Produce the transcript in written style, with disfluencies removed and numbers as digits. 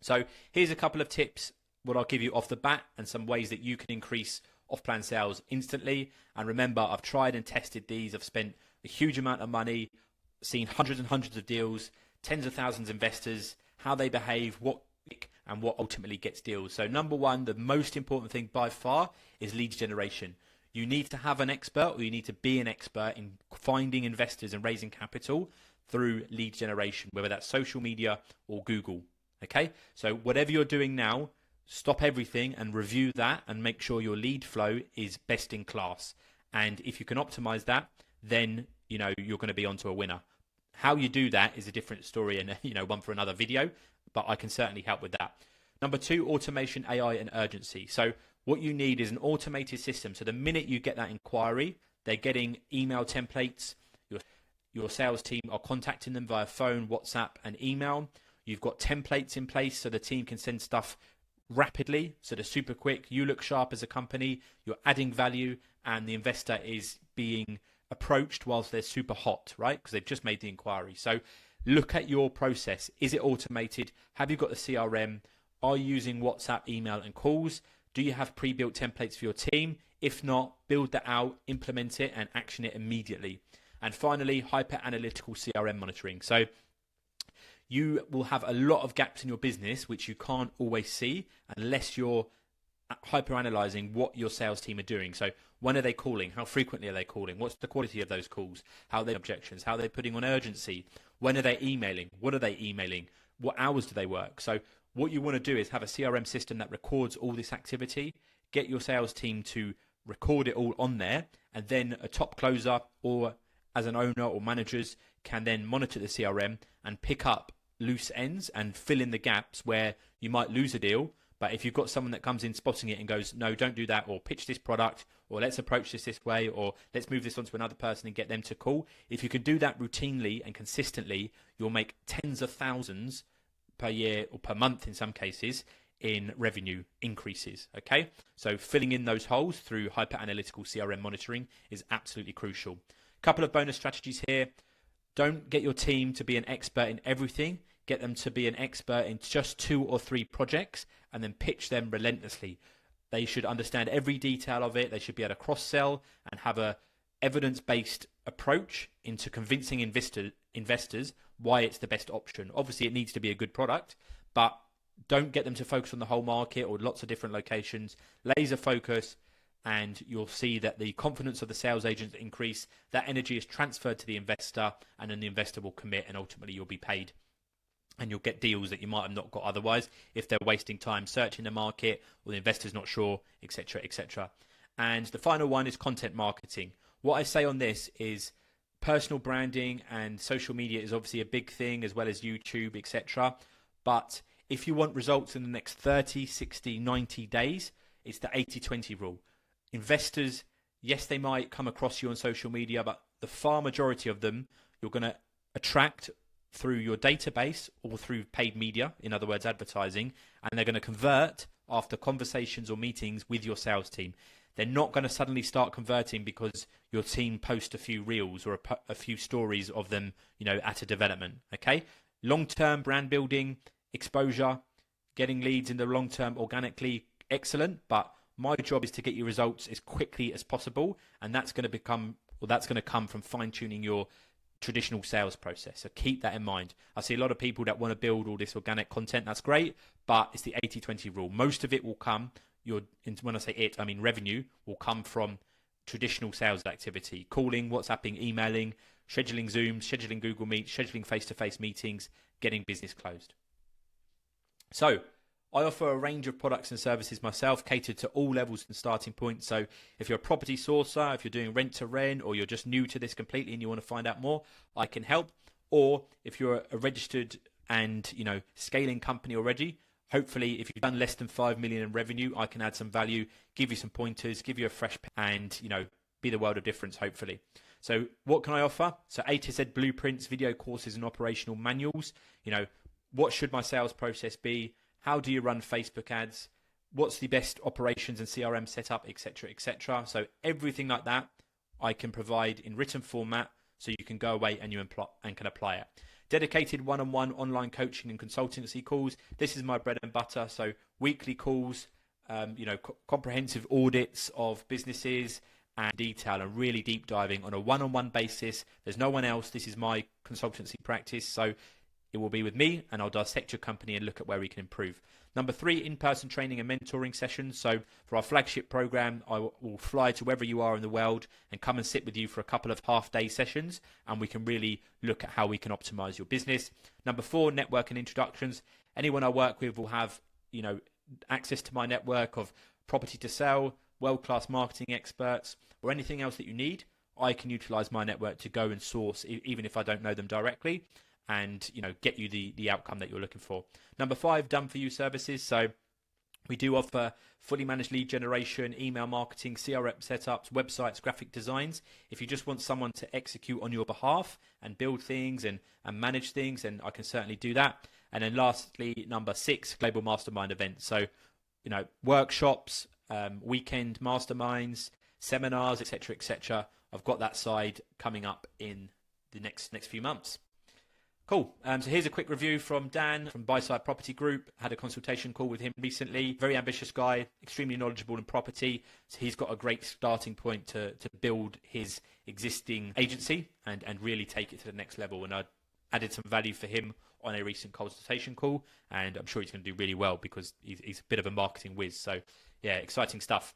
So here's a couple of tips, what I'll give you off the bat, and some ways that you can increase off-plan sales instantly. And remember, I've tried and tested these. I've spent a huge amount of money, seen hundreds and hundreds of deals, tens of thousands of investors, how they behave, what and what ultimately gets deals. So number one, the most important thing by far is lead generation. You need to have an expert, or you need to be an expert in finding investors and raising capital through lead generation, whether that's social media or Google. Okay, so whatever you're doing now, stop everything and review that and make sure your lead flow is best in class. And if you can optimize that, then you're going to be onto a winner. How you do that is a different story and one for another video, but I can certainly help with that. Number two, automation, AI, and urgency. So what you need is an automated system. So the minute you get that inquiry, they're getting email templates. Your sales team are contacting them via phone, WhatsApp, and email. You've got templates in place so the team can send stuff rapidly, so they're super quick. You look sharp as a company, you're adding value, and the investor is being approached whilst they're super hot, right? Because they've just made the inquiry. So look at your process. Is it automated? Have you got the CRM? Are you using WhatsApp, email, and calls? Do you have pre-built templates for your team? If not, build that out, implement it, and action it immediately. And finally, hyper-analytical CRM monitoring. So you will have a lot of gaps in your business which you can't always see unless you're hyper-analyzing what your sales team are doing. So when are they calling? How frequently are they calling? What's the quality of those calls? How are they objections? How are they putting on urgency? When are they emailing? What are they emailing? What hours do they work? So what you want to do is have a CRM system that records all this activity, get your sales team to record it all on there, and then a top closer or as an owner or managers can then monitor the CRM and pick up loose ends and fill in the gaps where you might lose a deal. But if you've got someone that comes in spotting it and goes, no, don't do that, or pitch this product, or let's approach this way, or let's move this on to another person and get them to call. If you can do that routinely and consistently, you'll make tens of thousands per year or per month in some cases in revenue increases. Okay, so filling in those holes through hyper analytical CRM monitoring is absolutely crucial. Couple of bonus strategies here. Don't get your team to be an expert in everything. Get them to be an expert in just 2 or 3 projects and then pitch them relentlessly. They should understand every detail of it. They should be able to cross-sell and have a evidence-based approach into convincing investors why it's the best option. Obviously, it needs to be a good product, but don't get them to focus on the whole market or lots of different locations. Laser focus, and you'll see that the confidence of the sales agents increase. That energy is transferred to the investor, and then the investor will commit, and ultimately you'll be paid. And you'll get deals that you might have not got otherwise if they're wasting time searching the market or the investor's not sure, etc., etc. And the final one is content marketing. What I say on this is personal branding and social media is obviously a big thing, as well as YouTube, etc. But if you want results in the next 30, 60, 90 days, it's the 80-20 rule. Investors, yes, they might come across you on social media, but the far majority of them you're going to attract through your database or through paid media, in other words, advertising, and they're going to convert after conversations or meetings with your sales team. They're not going to suddenly start converting because your team post a few reels or a few stories of them, at a development. Okay, long-term brand building, exposure, getting leads in the long term organically, excellent. But my job is to get you results as quickly as possible, and that's going to come from fine-tuning your traditional sales process. So keep that in mind. I see a lot of people that want to build all this organic content. That's great, but it's the 80-20 rule. Most of it will come, when I say it, I mean revenue, will come from traditional sales activity. Calling, WhatsApping, emailing, scheduling Zooms, scheduling Google Meets, scheduling face-to-face meetings, getting business closed. So I offer a range of products and services myself, catered to all levels and starting points. So if you're a property sourcer, if you're doing rent to rent, or you're just new to this completely and you want to find out more, I can help. Or if you're a registered and scaling company already, hopefully if you've done less than 5 million in revenue, I can add some value, give you some pointers, give you a fresh and be the world of difference, hopefully. So what can I offer? So A to Z blueprints, video courses, and operational manuals. What should my sales process be? How do you run Facebook ads? What's the best operations and CRM setup, etc., etc. So everything like that I can provide in written format, so you can go away and can apply it. dedicated one-on-one online coaching and consultancy calls. This is my bread and butter. So weekly calls, comprehensive audits of businesses and detail, and really deep diving on a one-on-one basis. There's no one else. This is my consultancy practice. So it will be with me, and I'll dissect your company and look at where we can improve. Number 3, in-person training and mentoring sessions. So for our flagship program, I will fly to wherever you are in the world and come and sit with you for a couple of half-day sessions, and we can really look at how we can optimize your business. Number 4, network and introductions. Anyone I work with will have, access to my network of property to sell, world-class marketing experts, or anything else that you need. I can utilize my network to go and source, even if I don't know them directly, and get you the outcome that you're looking for. Number 5, done for you services. So we do offer fully managed lead generation, email marketing, CRM setups, websites, graphic designs. If you just want someone to execute on your behalf and build things and manage things, then I can certainly do that. And then lastly, number 6, global mastermind events. So workshops, weekend masterminds, seminars, etc., etc. I've got that side coming up in the next few months. Cool. So here's a quick review from Dan from Buyside Property Group. Had a consultation call with him recently. Very ambitious guy, extremely knowledgeable in property. So he's got a great starting point to build his existing agency and really take it to the next level. And I added some value for him on a recent consultation call, and I'm sure he's going to do really well because he's a bit of a marketing whiz. So yeah, exciting stuff.